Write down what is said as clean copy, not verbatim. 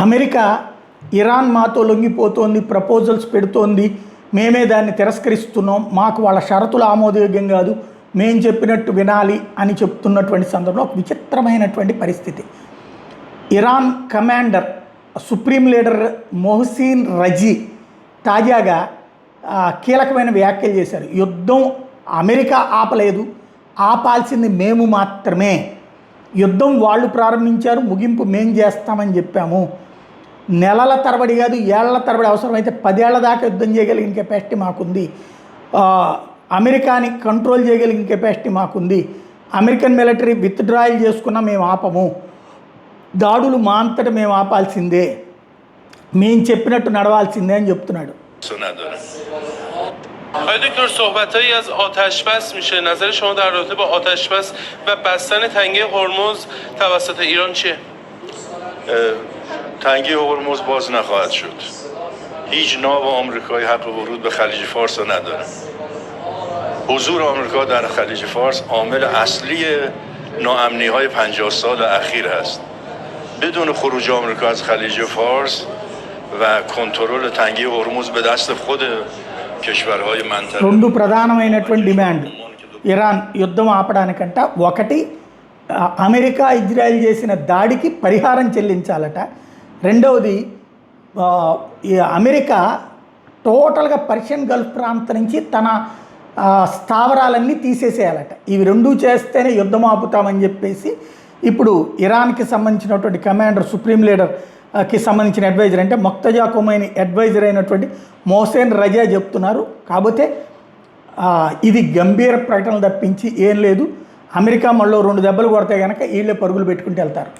America Iran మాతో లొంగిపోతోంది, proposals పెడుతోంది, మేమే దాన్ని తిరస్కరిస్తున్నాం, మాకు వాళ్ళ షరతులు ఆమోదయోగ్యం కాదు, మేం చెప్పినట్టు వినాలి అని చెప్తున్నటువంటి సందర్భంలో ఒక విచిత్రమైనటువంటి పరిస్థితి. Iran commander supreme leader Mohsen Rezaei తాజాగా కీలకమైన వ్యాఖ్యలు చేశారు. యుద్ధం అమెరికా ఆపలేదు, ఆపాల్సింది మేము మాత్రమే. యుద్ధం వాళ్ళు ప్రారంభించారు, ముగింపు మేం చేస్తామని చెప్పాము. నెలల తరబడి కాదు, ఏళ్ల తరబడి, అవసరమైతే 10 ఏళ్ల దాకా యుద్ధం చేయగలిగిన కెపాసిటీ మాకుంది. అమెరికాని కంట్రోల్ చేయగలిగిన కెపాసిటీ మాకుంది. అమెరికన్ మిలిటరీ విత్డ్రాయల్ చేసుకున్నా మేము ఆపము. దాడులు మా అంతటా మేము ఆపాల్సిందే, మేము చెప్పినట్టు నడవాల్సిందే అని చెప్తున్నాడు. آقای دکتر صحبتایی از آتشبس میشه. نظر شما در رابطه با آتشبس و بستن تنگه هرمز توسط ایران چیه؟ تنگه هرمز باز نخواهد شد. هیچ ناو آمریکایی حق ورود به خلیج فارس را نداره. حضور آمریکا در خلیج فارس عامل اصلی ناامنی های 50 سال اخیر است. بدون خروج آمریکا از خلیج فارس و کنترل تنگه هرمز به دست خود کشورهای منطقه. రెండు ప్రధానమైనటువంటి డిమాండ్ ఇరాన్ యుద్ధం ఆపడానికంట. ఒకటి, అమెరికా ఇజ్రాయెల్ చేసిన దాడికి పరిహారం చెల్లించాలట. రెండవది, అమెరికా టోటల్గా పర్షియన్ గల్ఫ్ ప్రాంతం నుంచి తన స్థావరాలన్నీ తీసేసేయాలట. ఇవి రెండూ చేస్తేనే యుద్ధం ఆపుతామని చెప్పేసి ఇప్పుడు ఇరాన్కి సంబంధించినటువంటి కమాండర్, సుప్రీం లీడర్కి సంబంధించిన అడ్వైజర్, అంటే మొక్తజా ఖొమైనీ అడ్వైజర్ అయినటువంటి మొహసిన్ రజా చెప్తున్నారు. కాకపోతే ఇది గంభీర ప్రకటనలు తప్పించి ఏం లేదు. అమెరికా మళ్ళీ 2 దెబ్బలు కొడితే కనుక వీళ్ళే పరుగులు పెట్టుకుంటూ వెళ్తారు.